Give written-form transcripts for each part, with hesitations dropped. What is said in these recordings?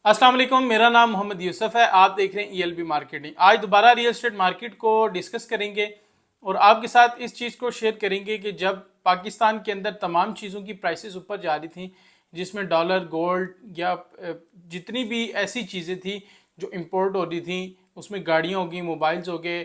अस्सलाम वालेकुम, मेरा नाम मोहम्मद यूसुफ है। आप देख रहे हैं ईएलबी मार्केटिंग। आज दोबारा रियल एस्टेट मार्केट को डिस्कस करेंगे और आपके साथ इस चीज़ को शेयर करेंगे कि जब पाकिस्तान के अंदर तमाम चीज़ों की प्राइसेस ऊपर जा रही थी, जिसमें डॉलर, गोल्ड या जितनी भी ऐसी चीज़ें थी जो इंपोर्ट हो रही थी, उसमें गाड़ियाँ हो गई, मोबाइल्स हो गए,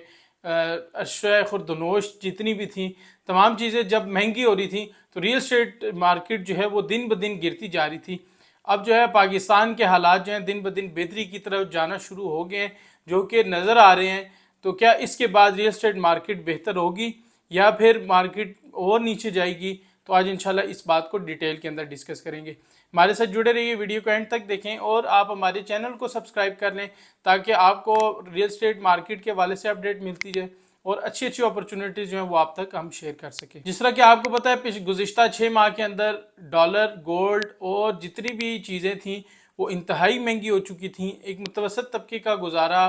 अशया खुरदनोश जितनी भी थी, तमाम चीज़ें जब महंगी हो रही थी तो रियल एस्टेट मार्केट जो है वो दिन ब दिन गिरती जा रही थी। अब जो है पाकिस्तान के हालात जो हैं दिन ब दिन बेहतरी की तरफ जाना शुरू हो गए हैं, जो कि नज़र आ रहे हैं। तो क्या इसके बाद रियल एस्टेट मार्केट बेहतर होगी या फिर मार्केट और नीचे जाएगी? तो आज इंशाल्लाह इस बात को डिटेल के अंदर डिस्कस करेंगे। हमारे साथ जुड़े रहिए, वीडियो को एंड तक देखें और आप हमारे चैनल को सब्सक्राइब कर लें ताकि आपको रियल एस्टेट मार्केट के हवाले से अपडेट मिलती जाए और अच्छी अच्छी अपॉर्चुनिटीज़ जो है वो आप तक हम शेयर कर सकें। जिस तरह कि आपको पता है गुज़िश्ता 6 माह के अंदर डॉलर, गोल्ड और जितनी भी चीज़ें थी वो इंतहाई महंगी हो चुकी थी। एक मुतवसत तबके का गुजारा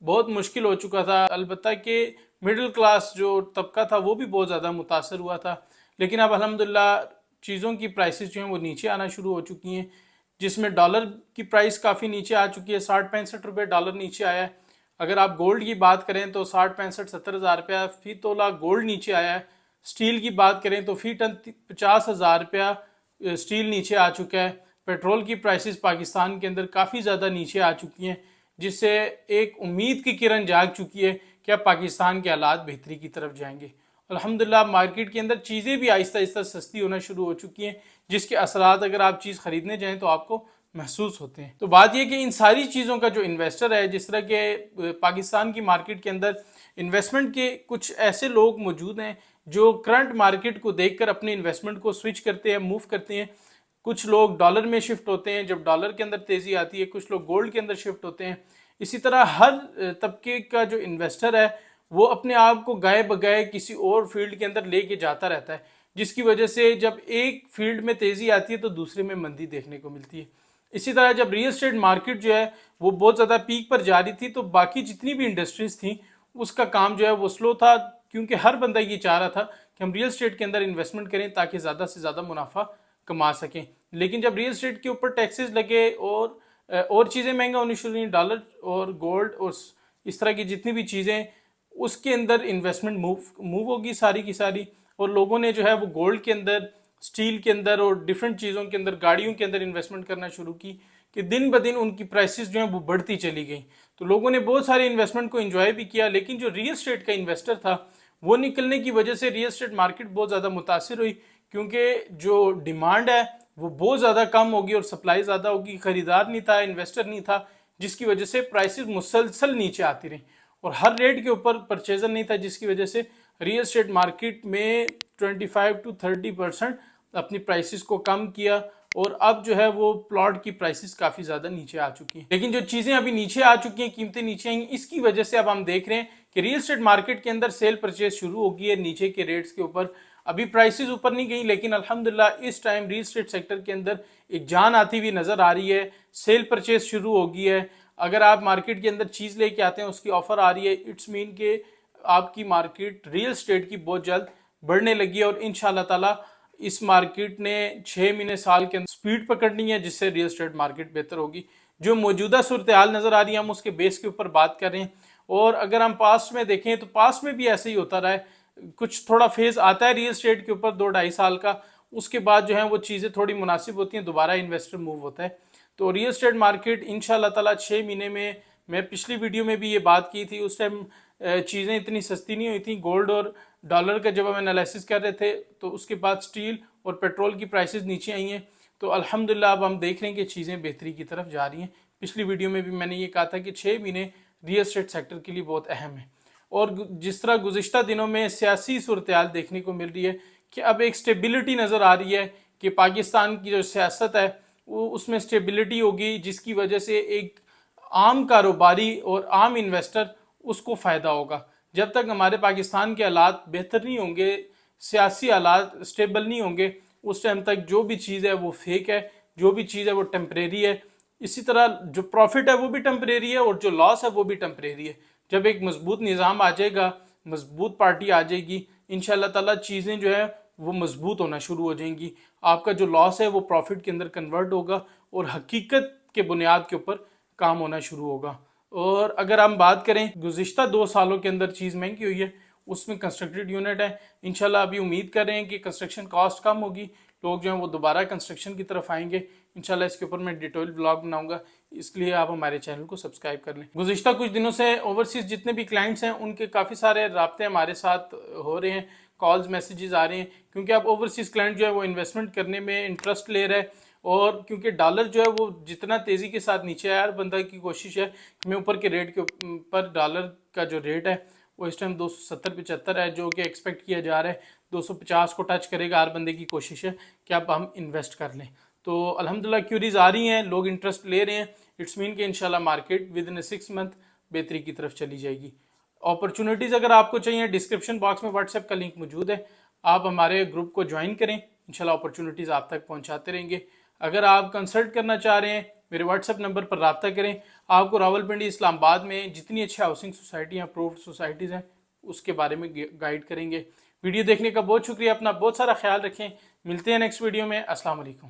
बहुत मुश्किल हो चुका था। अलबत्ता कि मिडिल क्लास जो तबका था वो भी बहुत ज़्यादा मुतासर हुआ था, लेकिन अब अल्हम्दुलिल्लाह चीज़ों की प्राइसेस जो हैं वो नीचे आना शुरू हो चुकी हैं, जिसमें डॉलर की प्राइस काफ़ी नीचे आ चुकी है। 60-65 रुपये डॉलर नीचे आया है। अगर आप गोल्ड की बात करें तो 60-65-70 हज़ार रुपया फी तोला गोल्ड नीचे आया है। स्टील की बात करें तो फी टन 50,000 रुपया स्टील नीचे आ चुका है। पेट्रोल की प्राइसेस पाकिस्तान के अंदर काफ़ी ज़्यादा नीचे आ चुकी हैं, जिससे एक उम्मीद की किरण जाग चुकी है कि अब पाकिस्तान के हालात बेहतरी की तरफ जाएंगे। अल्हम्दुलिल्लाह मार्केट के अंदर चीज़ें भी आहिस्ता आहिस्ता सस्ती होना शुरू हो चुकी हैं, जिसके असरात अगर आप चीज़ खरीदने जाएँ तो आपको महसूस होते हैं। तो बात यह कि इन सारी चीज़ों का जो इन्वेस्टर है, जिस तरह के पाकिस्तान की मार्केट के अंदर इन्वेस्टमेंट के कुछ ऐसे लोग मौजूद हैं जो करंट मार्केट को देखकर अपने इन्वेस्टमेंट को स्विच करते हैं, मूव करते हैं। कुछ लोग डॉलर में शिफ्ट होते हैं जब डॉलर के अंदर तेज़ी आती है, कुछ लोग गोल्ड के अंदर शिफ्ट होते हैं। इसी तरह हर तबके का जो इन्वेस्टर है वो अपने आप को गाए बगाए किसी और फील्ड के अंदर लेके जाता रहता है, जिसकी वजह से जब एक फील्ड में तेज़ी आती है तो दूसरे में मंदी देखने को मिलती है। इसी तरह जब रियल एस्टेट मार्केट जो है वो बहुत ज़्यादा पीक पर जा रही थी तो बाकी जितनी भी इंडस्ट्रीज थी उसका काम जो है वो स्लो था, क्योंकि हर बंदा ये चाह रहा था कि हम रियल एस्टेट के अंदर इन्वेस्टमेंट करें ताकि ज़्यादा से ज़्यादा मुनाफा कमा सकें। लेकिन जब रियल एस्टेट के ऊपर टैक्सेस लगे और चीज़ें महंगा होनी शुरू हुई, डॉलर और गोल्ड और इस तरह की जितनी भी चीज़ें, उसके अंदर इन्वेस्टमेंट मूव होगी सारी की सारी। और लोगों ने जो है वो गोल्ड के अंदर, स्टील के अंदर और डिफरेंट चीज़ों के अंदर, गाड़ियों के अंदर इन्वेस्टमेंट करना शुरू की कि दिन ब दिन उनकी प्राइसेस जो हैं वो बढ़ती चली गई। तो लोगों ने बहुत सारे इन्वेस्टमेंट को एंजॉय भी किया, लेकिन जो रियल एस्टेट का इन्वेस्टर था वो निकलने की वजह से रियल एस्टेट मार्केट बहुत ज़्यादा मुतासर हुई, क्योंकि जो डिमांड है वो बहुत ज़्यादा कम होगी और सप्लाई ज़्यादा होगी। ख़रीदार नहीं था, इन्वेस्टर नहीं था, जिसकी वजह से प्राइसेस मुसलसल नीचे आती रही और हर रेट के ऊपर परचेजर नहीं था, जिसकी वजह से रियल एस्टेट मार्केट में 25 से 30% अपनी प्राइसेस को कम किया और अब जो है वो प्लॉट की प्राइसेस काफ़ी ज़्यादा नीचे आ चुकी हैं। लेकिन जो चीज़ें अभी नीचे आ चुकी हैं, कीमतें नीचे आई, इसकी वजह से अब हम देख रहे हैं कि रियल एस्टेट मार्केट के अंदर सेल परचेज शुरू हो गई है नीचे के रेट्स के ऊपर। अभी प्राइसेस ऊपर नहीं गई, लेकिन अल्हम्दुलिल्लाह इस टाइम रियल एस्टेट सेक्टर के अंदर एक जान आती हुई नज़र आ रही है। सेल परचेज शुरू हो गई है। अगर आप मार्केट के अंदर चीज़ लेके आते हैं उसकी ऑफर आ रही है, इट्स मीन के आपकी मार्केट रियल एस्टेट की बहुत जल्द बढ़ने लगी है। और इंशाल्लाह ताला इस मार्केट ने 6 महीने साल के अंदर स्पीड पकड़नी है, जिससे रियल एस्टेट मार्केट बेहतर होगी। जो मौजूदा सूरत हाल नज़र आ रही है हम उसके बेस के ऊपर बात कर रहे हैं। और अगर हम पास्ट में देखें तो पास्ट में भी ऐसे ही होता रहा है। कुछ थोड़ा फेज आता है रियल एस्टेट के ऊपर 2-2.5 साल का, उसके बाद जो है वो चीज़ें थोड़ी मुनासिब होती हैं, दोबारा इन्वेस्टर मूव होता है। तो रियल एस्टेट मार्केट इंशाल्लाह ताला 6 महीने में, मैं पिछली वीडियो में भी ये बात की थी, उस टाइम चीज़ें इतनी सस्ती नहीं हुई थी। गोल्ड और डॉलर का जब हम एनालिसिस कर रहे थे तो उसके बाद स्टील और पेट्रोल की प्राइसेस नीचे आई हैं। तो अल्हम्दुलिल्लाह अब हम देख रहे हैं कि चीज़ें बेहतरी की तरफ जा रही हैं। पिछली वीडियो में भी मैंने ये कहा था कि 6 महीने रियल एस्टेट सेक्टर के लिए बहुत अहम है। और जिस तरह गुज़िश्ता दिनों में सियासी सूरत हाल देखने को मिल रही है कि अब एक स्टेबिलिटी नज़र आ रही है कि पाकिस्तान की जो सियासत है वो उसमें स्टेबिलिटी होगी, जिसकी वजह से एक आम कारोबारी और आम इन्वेस्टर उसको फ़ायदा होगा। जब तक हमारे पाकिस्तान के हालात बेहतर नहीं होंगे, सियासी हालात स्टेबल नहीं होंगे, उस टाइम तक जो भी चीज़ है वो फेक है, जो भी चीज़ है वो टेम्परेरी है। इसी तरह जो प्रॉफिट है वो भी टेम्परेरी है और जो लॉस है वो भी टेम्परेरी है। जब एक मजबूत निज़ाम आ जाएगा, मजबूत पार्टी आ जाएगी, इंशाल्लाह ताला चीज़ें जो है वो मजबूत होना शुरू हो जाएंगी। आपका जो लॉस है वो प्रॉफिट के अंदर कन्वर्ट होगा और हकीकत के बुनियाद के ऊपर काम होना शुरू होगा। और अगर हम बात करें गुज़िश्ता 2 सालों के अंदर चीज़ महंगी हुई है, उसमें कंस्ट्रक्टेड यूनिट है। इंशाल्लाह अभी उम्मीद कर रहे हैं कि कंस्ट्रक्शन कॉस्ट कम होगी, लोग जो हैं वो दोबारा कंस्ट्रक्शन की तरफ आएंगे। इंशाल्लाह इसके ऊपर मैं डिटेल ब्लॉग बनाऊंगा, इसलिए आप हमारे चैनल को सब्सक्राइब कर लें। गुज़िश्ता कुछ दिनों से ओवरसीज़ जितने भी क्लाइंट्स हैं उनके काफ़ी सारे राब्ते हमारे साथ हो रहे हैं, कॉल्स मैसेजेस आ रहे हैं, क्योंकि आप ओवरसीज़ क्लाइंट जो है वो इन्वेस्टमेंट करने में इंटरेस्ट ले रहा है। और क्योंकि डॉलर जो है वो जितना तेज़ी के साथ नीचे आया, हर बंदा की कोशिश है कि मैं ऊपर के रेट के ऊपर, डॉलर का जो रेट है वो इस टाइम 270-75 है, जो कि एक्सपेक्ट किया जा रहा है 250 को टच करेगा। हर बंदे की कोशिश है कि अब हम इन्वेस्ट कर लें। तो अल्हम्दुलिल्लाह क्यूरीज आ रही हैं, लोग इंटरेस्ट ले रहे हैं। इट्स मीन कि इंशाल्लाह मार्केट विद इन 6 मंथ बेहतरी की तरफ चली जाएगी। अपॉर्चुनिटीज़ अगर आपको चाहिए, डिस्क्रिप्शन बॉक्स में व्हाट्सएप का लिंक मौजूद है, आप हमारे ग्रुप को ज्वाइन करें। इंशाल्लाह अपॉर्चुनिटीज़ आप तक पहुंचाते रहेंगे। अगर आप कंसल्ट करना चाह रहे हैं, मेरे व्हाट्सएप नंबर पर रब्ता करें। आपको रावलपिंडी इस्लामाबाद में जितनी अच्छी हाउसिंग सोसाइटी अप्रूव्ड सोसाइटीज़ हैं उसके बारे में गाइड करेंगे। वीडियो देखने का बहुत शुक्रिया, अपना बहुत सारा ख्याल रखें। मिलते हैं नेक्स्ट वीडियो में। अस्सलाम वालेकुम।